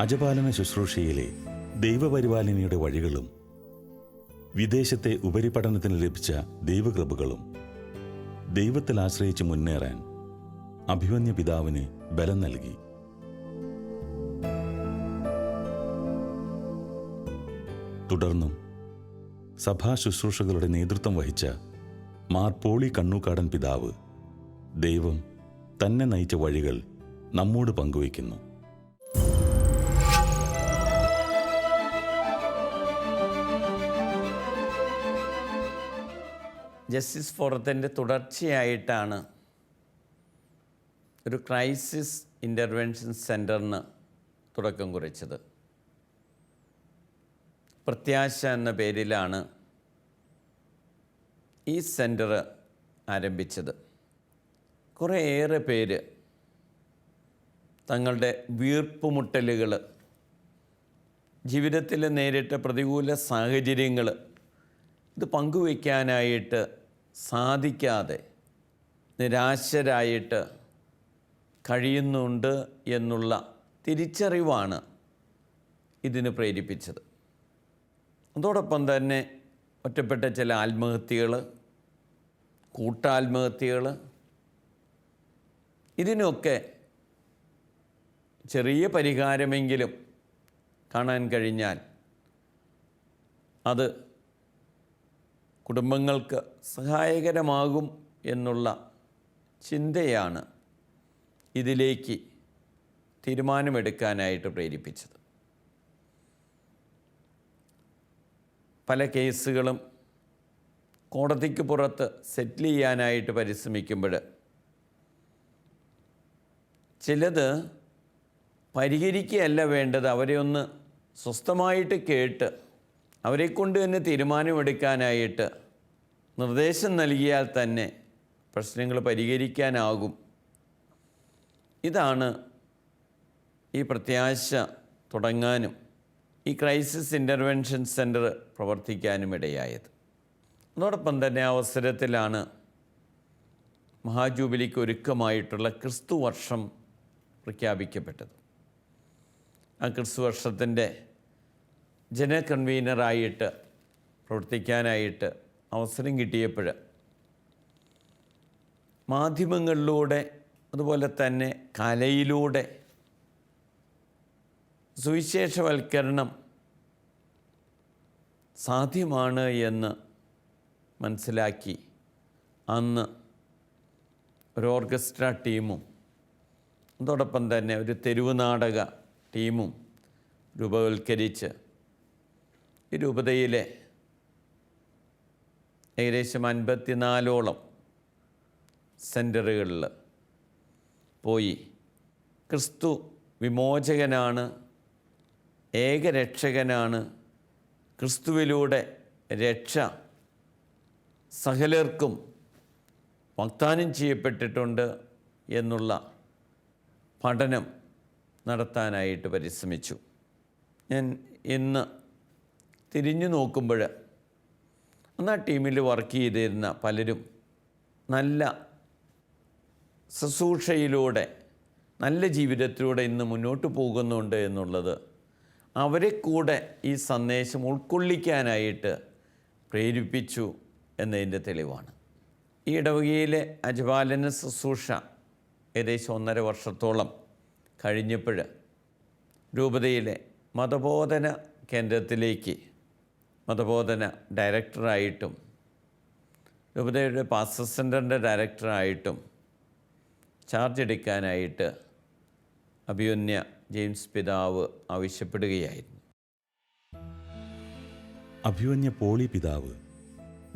അജപാലന ശുശ്രൂഷയിലെ ദൈവപരിപാലനയുടെ വഴികളും വിദേശത്തെ ഉപരിപഠനത്തിന് ലഭിച്ച ദൈവകൃപകളും ദൈവത്തിൽ ആശ്രയിച്ച് മുന്നേറാൻ അഭിമന്യ പിതാവിന് ബലം നൽകി. തുടർന്നും സഭാ ശുശ്രൂഷകളുടെ നേതൃത്വം വഹിച്ച മാർ പോളി കണ്ണൂക്കാടൻ പിതാവ് ദൈവം തന്നെ നയിച്ച വഴികൾ നമ്മോട് പങ്കുവയ്ക്കുന്നു. ജസ്റ്റിസ് ഫോറത്തിൻ്റെ തുടർച്ചയായിട്ടാണ് ഒരു ക്രൈസിസ് ഇൻ്റർവെൻഷൻ സെൻറ്ററിന് തുടക്കം കുറിച്ചത്. പ്രത്യാശ എന്ന പേരിലാണ് ഈ സെൻറ്റർ ആരംഭിച്ചത്. കുറേയേറെ പേര് തങ്ങളുടെ വീർപ്പുമുട്ടലുകൾ, ജീവിതത്തിൽ നേരിട്ട പ്രതികൂല സാഹചര്യങ്ങൾ ഇത് പങ്കുവയ്ക്കാനായിട്ട് സാധിക്കാതെ നിരാശരായിട്ട് കഴിയുന്നുണ്ട് എന്നുള്ള തിരിച്ചറിവാണ് ഇതിന് പ്രേരിപ്പിച്ചത്. അതോടൊപ്പം തന്നെ ഒറ്റപ്പെട്ട ചില ആത്മഹത്യകൾ, കൂട്ടാത്മഹത്യകൾ, ഇതിനൊക്കെ ചെറിയ പരിഹാരമെങ്കിലും കാണാൻ കഴിഞ്ഞാൽ അത് കുടുംബങ്ങൾക്ക് സഹായകരമാകും എന്നുള്ള ചിന്തയാണ് ഇതിലേക്ക് തീരുമാനമെടുക്കാനായിട്ട് പ്രേരിപ്പിച്ചത്. പല കേസുകളും കോടതിക്ക് പുറത്ത് സെറ്റിൽ ചെയ്യാനായിട്ട് പരിശ്രമിക്കുമ്പോൾ ചിലത് പരിഹരിക്കുകയല്ല വേണ്ടത്, അവരെ ഒന്ന് സ്വസ്ഥമായിട്ട് കേട്ട് അവരെക്കൊണ്ട് തന്നെ തീരുമാനമെടുക്കാനായിട്ട് നിർദ്ദേശം നൽകിയാൽ തന്നെ പ്രശ്നങ്ങൾ പരിഹരിക്കാനാകും. ഇതാണ് ഈ പ്രത്യാശ തുടങ്ങാനും ഈ ക്രൈസിസ് ഇൻ്റർവെൻഷൻ സെൻറ്റർ പ്രവർത്തിക്കാനും ഇടയായത്. അതോടൊപ്പം തന്നെ അവസരത്തിലാണ് മഹാജൂബിലിക്ക് ഒരുക്കമായിട്ടുള്ള ക്രിസ്തു വർഷം പ്രഖ്യാപിക്കപ്പെട്ടത്. ആ ക്രിസ്തു വർഷത്തിൻ്റെ കൺവീനറായിട്ട് പ്രവർത്തിക്കാനായിട്ട് അവസരം കിട്ടിയപ്പോൾ മാധ്യമങ്ങളിലൂടെ അതുപോലെ തന്നെ കലയിലൂടെ സുവിശേഷവൽക്കരണം സാധ്യമാണ് എന്ന് മനസ്സിലാക്കി അന്ന് ഒരു ഓർക്കസ്ട്ര ടീമും അതോടൊപ്പം തന്നെ ഒരു തെരുവ് നാടക ടീമും രൂപവൽക്കരിച്ച് ഈ രൂപതയിലെ ഏകദേശം 54ഓളം സെൻറ്ററുകളിൽ പോയി ക്രിസ്തു വിമോചകനാണ്, ഏകരക്ഷകനാണ്, ക്രിസ്തുവിലൂടെ രക്ഷ സകലർക്കും വാഗ്ദാനം ചെയ്യപ്പെട്ടിട്ടുണ്ട് എന്നുള്ള പഠനം നടത്താനായിട്ട് പരിശ്രമിച്ചു. ഞാൻ ഇന്ന് തിരിഞ്ഞു നോക്കുമ്പോൾ അന്ന് ആ ടീമിൽ വർക്ക് ചെയ്തിരുന്ന പലരും നല്ല ശുശ്രൂഷയിലൂടെ നല്ല ജീവിതത്തിലൂടെ ഇന്ന് മുന്നോട്ട് പോകുന്നുണ്ട് എന്നുള്ളത് അവരെ കൂടെ ഈ സന്ദേശം ഉൾക്കൊള്ളിക്കാനായിട്ട് പ്രേരിപ്പിച്ചു എന്നതിൻ്റെ തെളിവാണ്. ഈ ഇടവകയിലെ അജപാലന ശുശ്രൂഷ ഏകദേശം 1.5 വർഷത്തോളം കഴിഞ്ഞപ്പോൾ രൂപതയിലെ മതബോധന കേന്ദ്രത്തിലേക്ക് മതബോധന ഡയറക്ടറായിട്ടും രൂപതയുടെ പാസ്റ്റർ സെൻ്ററിൻ്റെ ഡയറക്ടറായിട്ടും ചാർജ് എടുക്കാനായിട്ട് അഭിമന്യ ജെയിംസ് പിതാവ് ആവശ്യപ്പെടുകയായിരുന്നു. അഭിമന്യ പോളി പിതാവ്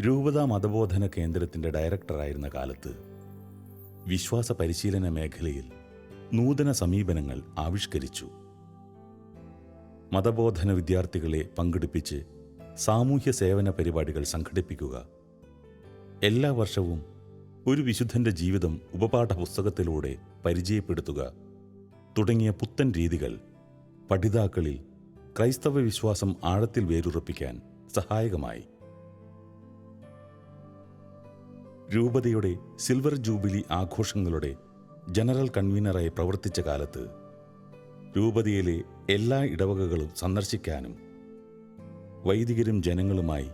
രൂപതാ മതബോധന കേന്ദ്രത്തിൻ്റെ ഡയറക്ടറായിരുന്ന കാലത്ത് വിശ്വാസ പരിശീലന മേഖലയിൽ നൂതന സമീപനങ്ങൾ ആവിഷ്കരിച്ചു. മതബോധന വിദ്യാർത്ഥികളെ പങ്കെടുപ്പിച്ച് സാമൂഹ്യ സേവന പരിപാടികൾ സംഘടിപ്പിക്കുക, എല്ലാ വർഷവും ഒരു വിശുദ്ധൻ്റെ ജീവിതം ഉപപാഠ പുസ്തകത്തിലൂടെ പരിചയപ്പെടുത്തുക തുടങ്ങിയ പുത്തൻ രീതികൾ പഠിതാക്കളിൽ ക്രൈസ്തവ വിശ്വാസം ആഴത്തിൽ വേരുറപ്പിക്കാൻ സഹായകമായി. രൂപതയുടെ സിൽവർ ജൂബിലി ആഘോഷങ്ങളുടെ ജനറൽ കൺവീനറായി പ്രവർത്തിച്ച കാലത്ത് രൂപതയിലെ എല്ലാ ഇടവകകളും സന്ദർശിക്കാനും വൈദികരും ജനങ്ങളുമായി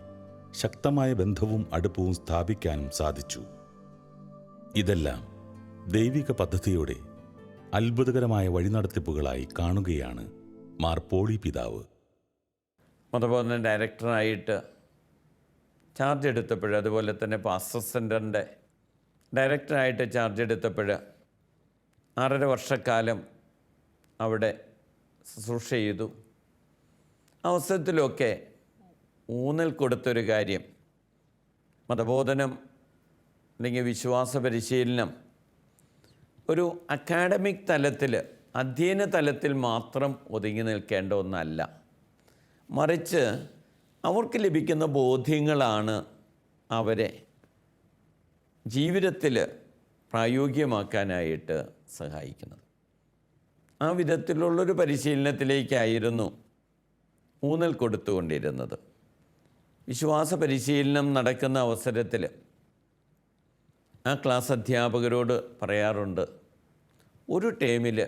ശക്തമായ ബന്ധവും അടുപ്പവും സ്ഥാപിക്കാനും സാധിച്ചു. ഇതെല്ലാം ദൈവിക പദ്ധതിയുടെ അത്ഭുതകരമായ വഴിനടത്തിപ്പുകളായി കാണുകയാണ് മാർ പോളി പിതാവ്. മതബോധന ഡയറക്ടറായിട്ട് ചാർജ് എടുത്തപ്പോൾ, അതുപോലെ തന്നെ പാസ്റ്റർ സെൻ്ററിൻ്റെ ഡയറക്ടറായിട്ട് ചാർജ് എടുത്തപ്പോൾ 6.5 വർഷക്കാലം അവിടെ ശുശ്രൂഷ ചെയ്തു. അവസരത്തിലൊക്കെ ഊന്നൽ കൊടുത്തൊരു കാര്യം, മതബോധനം അല്ലെങ്കിൽ വിശ്വാസ പരിശീലനം ഒരു അക്കാഡമിക് തലത്തിൽ, അധ്യയന തലത്തിൽ മാത്രം ഒതുങ്ങി നിൽക്കേണ്ട ഒന്നല്ല. മറിച്ച് അവർക്ക് ലഭിക്കുന്ന ബോധ്യങ്ങളാണ് അവരെ ജീവിതത്തിൽ പ്രായോഗികമാക്കാനായിട്ട് സഹായിക്കുന്നത്. ആ വിധത്തിലുള്ളൊരു പരിശീലനത്തിലേക്കായിരുന്നു ഊന്നൽ കൊടുത്തുകൊണ്ടിരുന്നത്. വിശ്വാസ പരിശീലനം നടക്കുന്ന അവസരത്തിൽ ആ ക്ലാസ് അധ്യാപകരോട് പറയാറുണ്ട്, ഒരു ടേമിൽ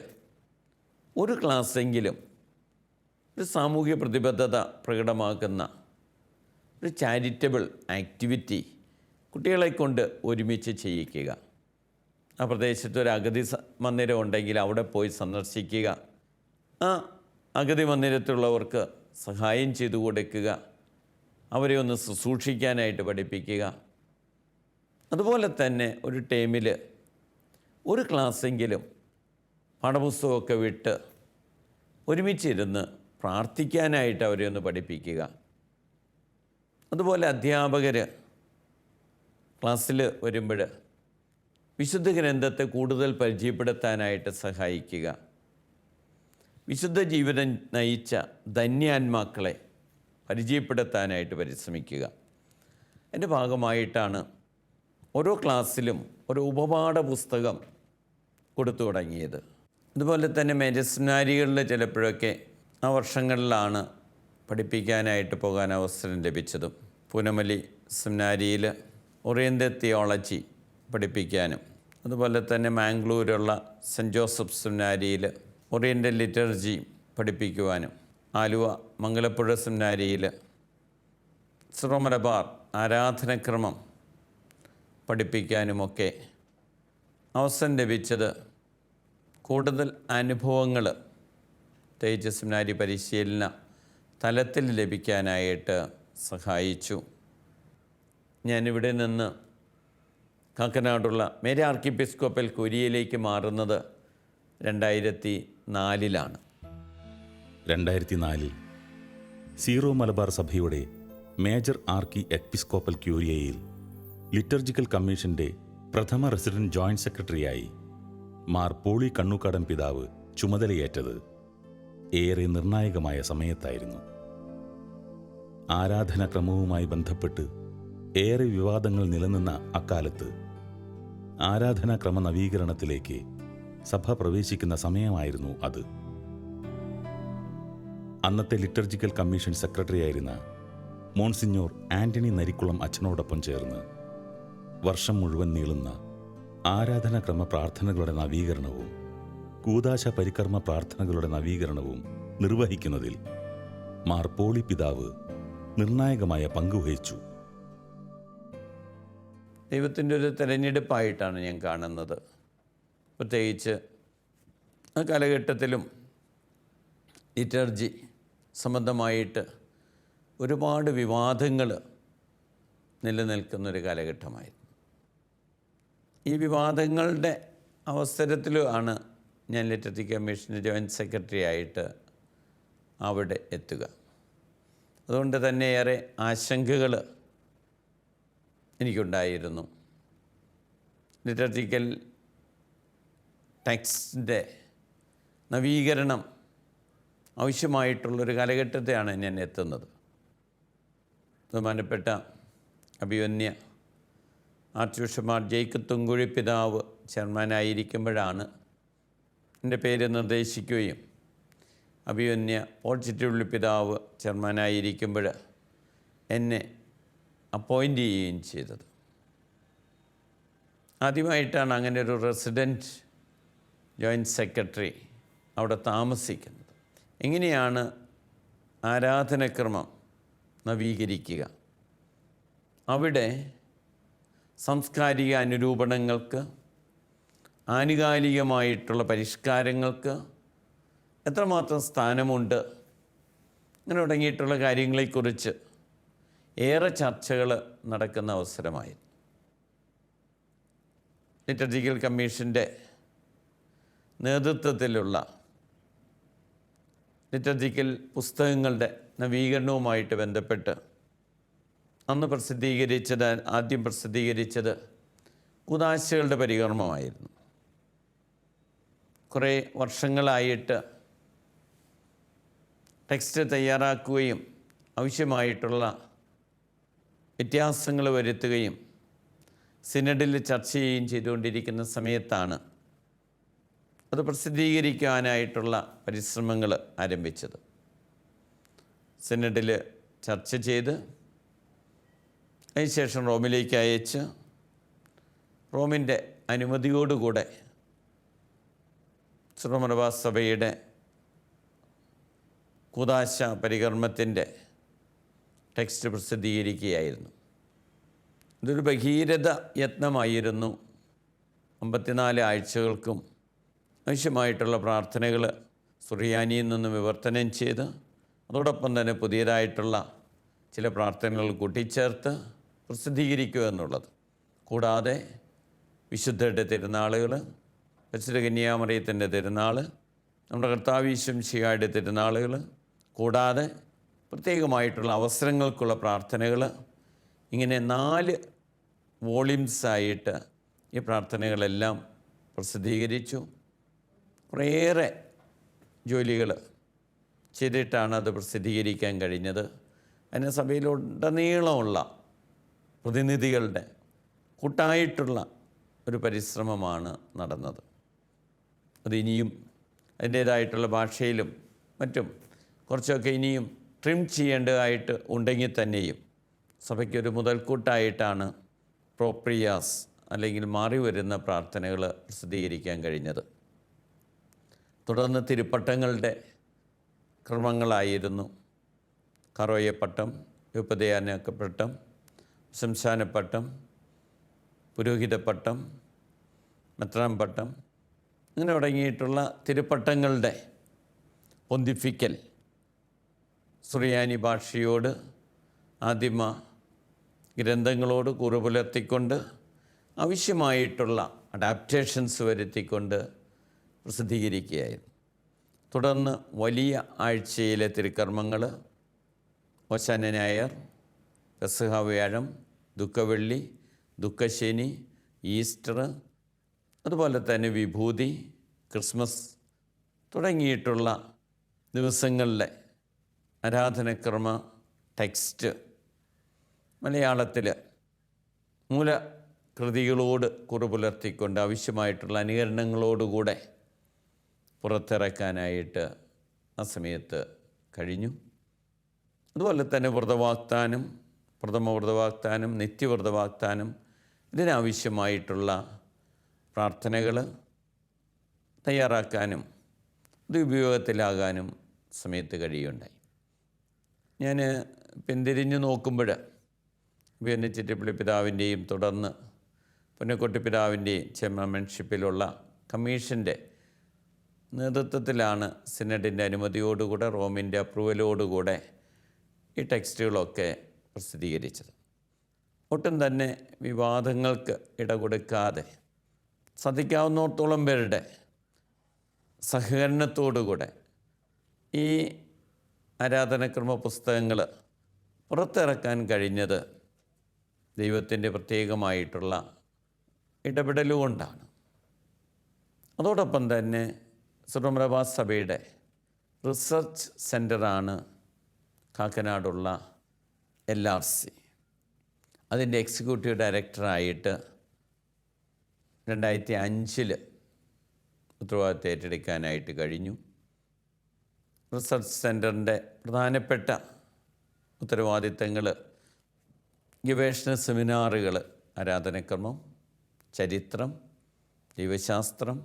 ഒരു ക്ലാസ്സെങ്കിലും ഒരു സാമൂഹ്യ പ്രതിബദ്ധത പ്രകടമാക്കുന്ന ഒരു ചാരിറ്റബിൾ ആക്ടിവിറ്റി കുട്ടികളെ കൊണ്ട് ഒരുമിച്ച് ചെയ്യിക്കുക. ആ പ്രദേശത്ത് ഒരു അഗതി മന്ദിരം ഉണ്ടെങ്കിൽ അവിടെ പോയി സന്ദർശിക്കുക, ആ അഗതി മന്ദിരത്തിലുള്ളവർക്ക് സഹായം ചെയ്തു കൊടുക്കുക, അവരെ ഒന്ന് ശുശ്രൂഷിക്കാനായിട്ട് പഠിപ്പിക്കുക. അതുപോലെ തന്നെ ഒരു ടേമിൽ ഒരു ക്ലാസ്സെങ്കിലും പാഠപുസ്തകമൊക്കെ വിട്ട് ഒരുമിച്ചിരുന്ന് പ്രാർത്ഥിക്കാനായിട്ട് അവരെ ഒന്ന് പഠിപ്പിക്കുക. അതുപോലെ അധ്യാപകർ ക്ലാസ്സിൽ വരുമ്പോൾ വിശുദ്ധ ഗ്രന്ഥത്തെ കൂടുതൽ പരിചയപ്പെടുത്താനായിട്ട് സഹായിക്കുക. വിശുദ്ധ ജീവിതം നയിച്ച ധന്യാത്മാക്കളെ പരിചയപ്പെടുത്താനായിട്ട് പരിശ്രമിക്കുക. എൻ്റെ ഭാഗമായിട്ടാണ് ഓരോ ക്ലാസ്സിലും ഒരു ഉപപാഠ പുസ്തകം കൊടുത്തു തുടങ്ങിയത്. അതുപോലെ തന്നെ മെജസ്നാരികളിൽ ചിലപ്പോഴൊക്കെ ആ വർഷങ്ങളിലാണ് പഠിപ്പിക്കാനായിട്ട് പോകാൻ അവസരം ലഭിച്ചതും. പൂനമല്ലി സെമിനാരിയിൽ ഓറിയൻ്റൽ തിയോളജി പഠിപ്പിക്കാനും, അതുപോലെ തന്നെ മാംഗ്ലൂരുള്ള സെൻറ്റ് ജോസഫ് സെമിനാരിയിൽ ഓറിയൻ്റൽ ലിറ്റർജി പഠിപ്പിക്കുവാനും, ആലുവ മംഗലപ്പുഴ സെമിനാരിയിൽ സിറോ മലബാർ ആരാധനക്രമം പഠിപ്പിക്കാനുമൊക്കെ അവസരം ലഭിച്ചത് കൂടുതൽ അനുഭവങ്ങൾ പ്രത്യേകിച്ച് സെമിനാരി പരിശീലന തലത്തിൽ ലഭിക്കാനായിട്ട് സഹായിച്ചു. ഞാനിവിടെ നിന്ന് കാക്കനാടുള്ള മേരി ആർക്കിയെപ്പിസ്കോപ്പൽ കുരിയയിലേക്ക് മാറുന്നത് 2004 2004 സീറോ മലബാർ സഭയുടെ മേജർ ആർക്കി എപ്പിസ്കോപ്പൽ ക്യൂരിയയിൽ ലിറ്റർജിക്കൽ കമ്മീഷൻ്റെ പ്രഥമ റെസിഡന്റ് ജോയിന്റ് സെക്രട്ടറിയായി മാർ പോളി കണ്ണൂക്കാടൻ പിതാവ് ചുമതലയേറ്റത് ഏറെ നിർണായകമായ സമയത്തായിരുന്നു. ആരാധനാക്രമവുമായി ബന്ധപ്പെട്ട് ഏറെ വിവാദങ്ങൾ നിലനിന്ന അക്കാലത്ത് ആരാധനാക്രമ നവീകരണത്തിലേക്ക് സഭ പ്രവേശിക്കുന്ന സമയമായിരുന്നു അത്. അന്നത്തെ ലിറ്റർജിക്കൽ കമ്മീഷൻ സെക്രട്ടറിയായിരുന്ന മോൺസിഞ്ഞോർ ആന്റണി നരിക്കുളം അച്ഛനോടൊപ്പം ചേർന്ന് വർഷം മുഴുവൻ നീളുന്ന ആരാധനാക്രമ പ്രാർത്ഥനകളുടെ നവീകരണവും കൂദാശ പരികർമ്മ പ്രാർത്ഥനകളുടെ നവീകരണവും നിർവഹിക്കുന്നതിൽ മാർ പോളി പിതാവ് നിർണായകമായ പങ്കുവഹിച്ചു. ദൈവത്തിൻ്റെ ഒരു തിരഞ്ഞെടുപ്പായിട്ടാണ് ഞാൻ കാണുന്നത്. പ്രത്യേകിച്ച് ആ കാലഘട്ടത്തിലും ലിറ്റർജി സംബന്ധമായിട്ട് ഒരുപാട് വിവാദങ്ങൾ നിലനിൽക്കുന്നൊരു കാലഘട്ടമായിരുന്നു. ഈ വിവാദങ്ങളുടെ അവസരത്തിലുമാണ് ഞാൻ ലിറ്റർജി കമ്മീഷൻ്റെ ജോയിൻറ്റ് സെക്രട്ടറി ആയിട്ട് അവിടെ എത്തുക. അതുകൊണ്ട് തന്നെ ഏറെ ആശങ്കകൾ എനിക്കുണ്ടായിരുന്നു. ലിറ്റർജിക്കൽ ടെക്സ്റ്റിൻ്റെ നവീകരണം ആവശ്യമായിട്ടുള്ളൊരു കാലഘട്ടത്തെയാണ് ഞാൻ എത്തുന്നത്. ബഹുമാനപ്പെട്ട അഭിവന്യ arch bishop Mar Jacob Thoomkuzhy പിതാവ് ചെയർമാനായിരിക്കുമ്പോഴാണ് എൻ്റെ പേര് നിർദ്ദേശിക്കുകയും അഭിവന്യ പോൾ ചിറ്റുള്ളി പിതാവ് ചെയർമാനായിരിക്കുമ്പോൾ എന്നെ അപ്പോയിൻ്റ് ചെയ്യുകയും ചെയ്തത്. ആദ്യമായിട്ടാണ് അങ്ങനെ ഒരു റെസിഡൻറ്റ് ജോയിൻറ്റ് സെക്രട്ടറി അവിടെ താമസിക്കുന്നത്. എങ്ങനെയാണ് ആരാധനക്രമം നവീകരിക്കുക? അവിടെ സാംസ്കാരിക അനുരൂപണങ്ങൾക്ക്, ആനുകാലികമായിട്ടുള്ള പരിഷ്കാരങ്ങൾക്ക് എത്രമാത്രം സ്ഥാനമുണ്ട്, അങ്ങനെ തുടങ്ങിയിട്ടുള്ള കാര്യങ്ങളെക്കുറിച്ച് ഏറെ ചർച്ചകൾ നടക്കുന്ന അവസരമായിരുന്നു. ലിറ്റർജിക്കൽ കമ്മീഷൻ്റെ നേതൃത്വത്തിലുള്ള ലിറ്റർജിക്കൽ പുസ്തകങ്ങളുടെ നവീകരണവുമായിട്ട് ബന്ധപ്പെട്ട് ആദ്യം പ്രസിദ്ധീകരിച്ചത് കൂദാശകളുടെ പരികർമ്മമായിരുന്നു. കുറേ വർഷങ്ങളായിട്ട് ടെക്സ്റ്റ് തയ്യാറാക്കുകയും ആവശ്യമായിട്ടുള്ള വ്യത്യാസങ്ങൾ വരുത്തുകയും സിനഡിൽ ചർച്ച ചെയ്യുകയും ചെയ്തുകൊണ്ടിരിക്കുന്ന സമയത്താണ് അത് പ്രസിദ്ധീകരിക്കാനായിട്ടുള്ള പരിശ്രമങ്ങൾ ആരംഭിച്ചത്. സിനഡിൽ ചർച്ച ചെയ്ത് അതിനുശേഷം റോമിലേക്ക് അയച്ച് റോമിൻ്റെ അനുമതിയോടുകൂടെ സിറോ സഭയുടെ കൂദാശ പരികർമ്മത്തിൻ്റെ ടെക്സ്റ്റ് പ്രസിദ്ധീകരിക്കുകയായിരുന്നു. ഇതൊരു ഭഗീരഥ യത്നമായിരുന്നു. 54 ആഴ്ചകൾക്കും ആവശ്യമായിട്ടുള്ള പ്രാർത്ഥനകൾ സുറിയാനിയിൽ നിന്ന് വിവർത്തനം ചെയ്ത് അതോടൊപ്പം തന്നെ പുതിയതായിട്ടുള്ള ചില പ്രാർത്ഥനകൾ കൂട്ടിച്ചേർത്ത് പ്രസിദ്ധീകരിക്കുക എന്നുള്ളത്. കൂടാതെ വിശുദ്ധരുടെ തിരുനാളുകൾ, പരിശുദ്ധ കന്യാമറിയത്തിൻ്റെ തിരുനാൾ, നമ്മുടെ കർത്താവ് യേശു മിശിഹായുടെ തിരുനാളുകൾ, കൂടാതെ പ്രത്യേകമായിട്ടുള്ള അവസരങ്ങൾക്കുള്ള പ്രാർത്ഥനകൾ, ഇങ്ങനെ 4 വോളിയൂംസായിട്ട് ഈ പ്രാർത്ഥനകളെല്ലാം പ്രസിദ്ധീകരിച്ചു. കുറേയേറെ ജോലികൾ ചെയ്തിട്ടാണ് അത് പ്രസിദ്ധീകരിക്കാൻ കഴിഞ്ഞത്. അതിന് സഭയിലുടനീളമുള്ള പ്രതിനിധികളുടെ കൂട്ടായിട്ടുള്ള ഒരു പരിശ്രമമാണ് നടന്നത്. അതിനിയും അതിൻ്റേതായിട്ടുള്ള ഭാഷയിലും മറ്റും കുറച്ചൊക്കെ ഇനിയും ട്രിം ചെയ്യേണ്ടതായിട്ട് ഉണ്ടെങ്കിൽ തന്നെയും സഭയ്ക്കൊരു മുതൽക്കൂട്ടായിട്ടാണ് പ്രോപ്രിയാസ് അല്ലെങ്കിൽ മാറി വരുന്ന പ്രാർത്ഥനകൾ പ്രസിദ്ധീകരിക്കാൻ കഴിഞ്ഞത്. തുടർന്ന് തിരുപ്പട്ടങ്ങളുടെ ക്രമങ്ങളായിരുന്നു കറോയപ്പട്ടം, ഉപദയാനപ്പട്ടം, ശംശാനപ്പട്ടം, പുരോഹിതപ്പട്ടം, മെത്രാൻപട്ടം, അങ്ങനെ തുടങ്ങിയിട്ടുള്ള തിരുപ്പട്ടങ്ങളുടെ പൊന്തിഫിക്കൽ സുറിയാനി ഭാഷയോട് ആദിമ ഗ്രന്ഥങ്ങളോട് കൂറുപുലർത്തിക്കൊണ്ട് ആവശ്യമായിട്ടുള്ള അഡാപ്റ്റേഷൻസ് വരുത്തിക്കൊണ്ട് പ്രസിദ്ധീകരിക്കുകയായിരുന്നു. തുടർന്ന് വലിയ ആഴ്ചയിലെ തിരുക്കർമ്മങ്ങൾ, ഓശാന ഞായർ, പെസഹ വ്യാഴം, ദുഃഖവെള്ളി, ദുഃഖശനി, ഈസ്റ്റർ, അതുപോലെ തന്നെ വിഭൂതി, ക്രിസ്മസ് തുടങ്ങിയിട്ടുള്ള ദിവസങ്ങളിലെ ആരാധനക്രമ ടെക്സ്റ്റ് മലയാളത്തിൽ മൂലകൃതികളോട് കുറുപുലർത്തിക്കൊണ്ട് ആവശ്യമായിട്ടുള്ള അനുകരണങ്ങളോടുകൂടെ പുറത്തിറക്കാനായിട്ട് ആ സമയത്ത് കഴിഞ്ഞു. അതുപോലെ തന്നെ വ്രതവാഗ്ദാനം, പ്രഥമ വ്രതവാഗ്ദാനം, നിത്യവ്രതവാഗ്ദാനം, ഇതിനാവശ്യമായിട്ടുള്ള പ്രാർത്ഥനകൾ തയ്യാറാക്കാനും ഇത് ഉപയോഗത്തിലാകാനും സമയത്ത് കഴിയുണ്ടായി. ഞാൻ പിന്തിരിഞ്ഞു നോക്കുമ്പോൾ ചിറ്റപ്പള്ളി പിതാവിൻ്റെയും തുടർന്ന് പുന്നക്കൊട്ടി പിതാവിൻ്റെയും ചെയർമാൻഷിപ്പിലുള്ള കമ്മീഷൻ്റെ നേതൃത്വത്തിലാണ് സിനഡിൻ്റെ അനുമതിയോടുകൂടെ, റോമിൻ്റെ അപ്രൂവലോടുകൂടെ ഈ ടെക്സ്റ്റുകളൊക്കെ പ്രസിദ്ധീകരിച്ചത്. ഒട്ടും തന്നെ വിവാദങ്ങൾക്ക് ഇടകൊടുക്കാതെ സാധിക്കാവുന്നിടത്തോളം പേരുടെ സഹകരണത്തോടുകൂടെ ഈ ആരാധനക്രമ പുസ്തകങ്ങൾ പുറത്തിറക്കാൻ കഴിഞ്ഞത് ദൈവത്തിൻ്റെ പ്രത്യേകമായിട്ടുള്ള ഇടപെടലുകൊണ്ടാണ്. അതോടൊപ്പം തന്നെ സിറോ സഭയുടെ റിസർച്ച് സെൻ്ററാണ് കാക്കനാടുള്ള LRC. അതിൻ്റെ എക്സിക്യൂട്ടീവ് ഡയറക്ടറായിട്ട് 2005 ഉത്തരവാദിത്തം ഏറ്റെടുക്കാനായിട്ട് കഴിഞ്ഞു. റിസർച്ച് സെൻ്ററിൻ്റെ പ്രധാനപ്പെട്ട ഉത്തരവാദിത്തങ്ങൾ ഗവേഷണ സെമിനാറുകൾ, ആരാധനക്രമം, ചരിത്രം, ദൈവശാസ്ത്രം,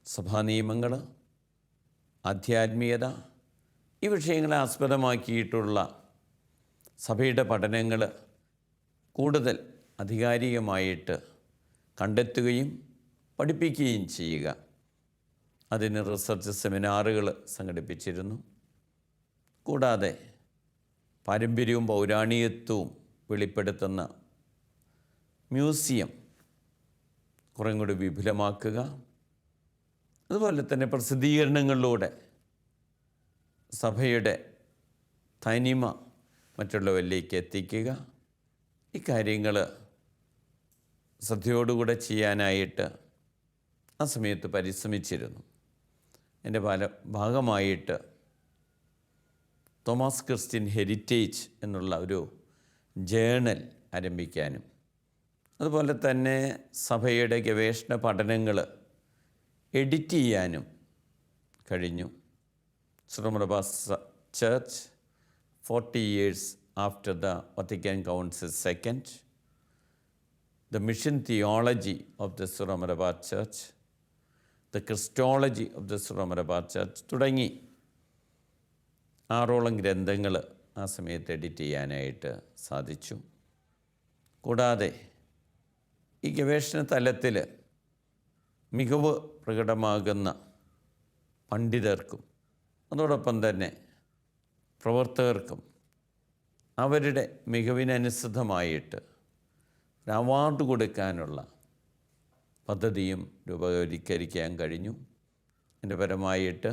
സഭാനിയമങ്ങൾ, ആധ്യാത്മികത, ഈ വിഷയങ്ങളെ ആസ്പദമാക്കിയിട്ടുള്ള സഭയുടെ പഠനങ്ങൾ കൂടുതൽ ആധികാരികമായിട്ട് കണ്ടെത്തുകയും പഠിപ്പിക്കുകയും ചെയ്യുക. അതിന് റിസർച്ച് സെമിനാറുകൾ സംഘടിപ്പിച്ചിരുന്നു. കൂടാതെ പാരമ്പര്യവും പൗരാണികത്വവും വെളിപ്പെടുത്തുന്ന മ്യൂസിയം കുറേ കൂടി വിപുലമാക്കുക, അതുപോലെ തന്നെ പ്രസിദ്ധീകരണങ്ങളിലൂടെ സഭയുടെ തനിമ മറ്റുള്ളവരിലേക്ക് എത്തിക്കുക, ഈ കാര്യങ്ങൾ ശ്രദ്ധയോടുകൂടെ ചെയ്യാനായിട്ട് ആ സമയത്ത് പരിശ്രമിച്ചിരുന്നു. എൻ്റെ ഭാഗമായിട്ട് തോമസ് ക്രിസ്ത്യൻ ഹെറിറ്റേജ് എന്നുള്ള ഒരു ജേണൽ ആരംഭിക്കാനും അതുപോലെ തന്നെ സഭയുടെ ഗവേഷണ പഠനങ്ങൾ എഡിറ്റ് ചെയ്യാനും കഴിഞ്ഞു. സുറമറബാസ് church 40 years after the Vatican Council II, the mission theology of the Suramarabar Church, the Christology of the Suramarabar Church തുടങ്ങി 6ഓളം ഗ്രന്ഥങ്ങൾ ആ സമയത്ത് എഡിറ്റ് ചെയ്യാനായിട്ട് സാധിച്ചു. കൂടാതെ ഈ ഗവേഷണ തലത്തിൽ മികവ് പ്രകടമാകുന്ന പണ്ഡിതർക്കും അതോടൊപ്പം തന്നെ പ്രവർത്തകർക്കും അവരുടെ മികവിനനുസൃതമായിട്ട് ഒരു അവാർഡ് കൊടുക്കാനുള്ള പദ്ധതിയും രൂപവൽക്കരിക്കാൻ കഴിഞ്ഞു. അതിൻ്റെ പരമായിട്ട്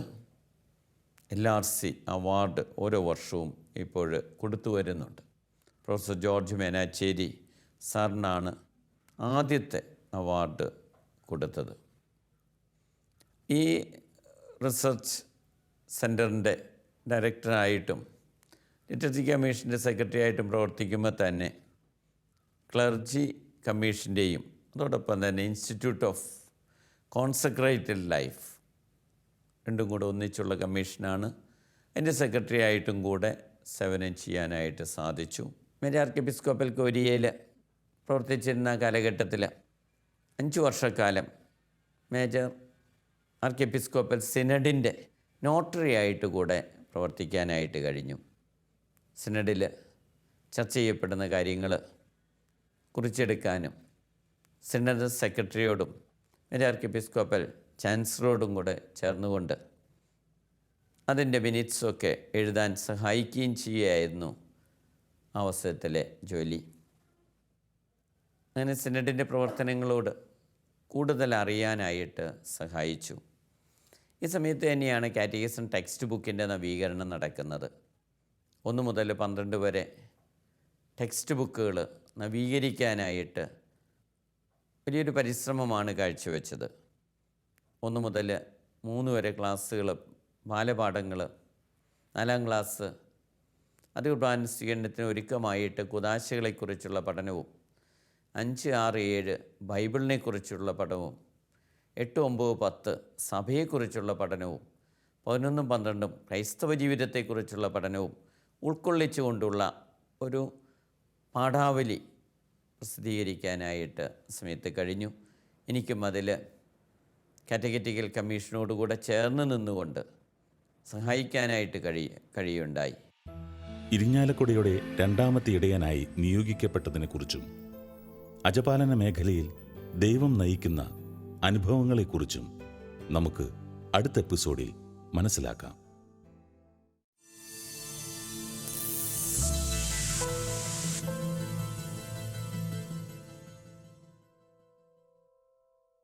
LRC അവാർഡ് ഓരോ വർഷവും ഇപ്പോൾ കൊടുത്തു വരുന്നുണ്ട്. പ്രൊഫസർ ജോർജ് മേനാച്ചേരി സാറിനാണ് ആദ്യത്തെ അവാർഡ് കൊടുത്തത്. ഈ റിസർച്ച് സെൻറ്ററിൻ്റെ ഡയറക്ടറായിട്ടും ലിറ്ററസി കമ്മീഷൻ്റെ സെക്രട്ടറി ആയിട്ടും പ്രവർത്തിക്കുമ്പോൾ തന്നെ ക്ലർജി കമ്മീഷൻ്റെയും അതോടൊപ്പം തന്നെ ഇൻസ്റ്റിറ്റ്യൂട്ട് ഓഫ് കോൺസെക്രേറ്റഡ് ലൈഫ് രണ്ടും കൂടെ ഒന്നിച്ചുള്ള കമ്മീഷനാണ്. എൻ്റെ സെക്രട്ടറി ആയിട്ടും കൂടെ സേവനം ചെയ്യാനായിട്ട് സാധിച്ചു. മേജർ ആർച്ച് എപ്പിസ്കോപ്പൽ കൊരിയയിൽ പ്രവർത്തിച്ചിരുന്ന കാലഘട്ടത്തിൽ 5 വർഷക്കാലം മേജർ ആർച്ച് എപ്പിസ്കോപ്പൽ സിനഡിൻ്റെ നോട്ടറി ആയിട്ട് കൂടെ പ്രവർത്തിക്കാനായിട്ട് കഴിഞ്ഞു. സിനഡിൽ ചർച്ച ചെയ്യപ്പെടുന്ന കാര്യങ്ങൾ കുറിച്ചെടുക്കാനും സിനഡ് സെക്രട്ടറിയോടും മേജർ ആർച്ച് എപ്പിസ്കോപ്പൽ ചാൻസലറോടും കൂടെ ചേർന്നുകൊണ്ട് അതിൻ്റെ മിനിറ്റ്സൊക്കെ എഴുതാൻ സഹായിക്കുകയും ചെയ്യുകയായിരുന്നു ആ അവസരത്തിലെ ജോലി. അങ്ങനെ സിനഡിൻ്റെ പ്രവർത്തനങ്ങളോട് കൂടുതൽ അറിയാനായിട്ട് സഹായിച്ചു. ഈ സമയത്ത് തന്നെയാണ് കാറ്റഗിസം ടെക്സ്റ്റ് ബുക്കിൻ്റെ നവീകരണം നടക്കുന്നത്. 1 മുതൽ 12 വരെ ടെക്സ്റ്റ് ബുക്കുകൾ നവീകരിക്കാനായിട്ട് വലിയൊരു പരിശ്രമമാണ് കാഴ്ചവെച്ചത്. 1 മുതൽ 3 വരെ ക്ലാസ്സുകൾ, ബാലപാഠങ്ങൾ, 4ാം ക്ലാസ് അതികുർബാന സ്വീകരണത്തിന് ഒരുക്കമായിട്ട് കുദാശകളെക്കുറിച്ചുള്ള പഠനവും 5, 6, 7 ബൈബിളിനെക്കുറിച്ചുള്ള പഠനവും 8, 9, 10 സഭയെക്കുറിച്ചുള്ള പഠനവും 11, 12 ക്രൈസ്തവ ജീവിതത്തെക്കുറിച്ചുള്ള പഠനവും ഉൾക്കൊള്ളിച്ചുകൊണ്ടുള്ള ഒരു പാഠാവലി പ്രസിദ്ധീകരിക്കാനായിട്ട് സമയത്ത് കഴിഞ്ഞു. എനിക്കും അതിൽ കാറ്റഗറ്റിക്കൽ കമ്മീഷനോടുകൂടെ ചേർന്ന് നിന്നുകൊണ്ട് സഹായിക്കാനായിട്ട് കഴിയുണ്ടായി. ഇരിഞ്ഞാലക്കുടയുടെ 2ാമത്തെ ഇടയനായി നിയോഗിക്കപ്പെട്ടതിനെക്കുറിച്ചും അജപാലന മേഖലയിൽ ദൈവം നയിക്കുന്ന അനുഭവങ്ങളെക്കുറിച്ചും നമുക്ക് അടുത്ത എപ്പിസോഡിൽ മനസ്സിലാക്കാം.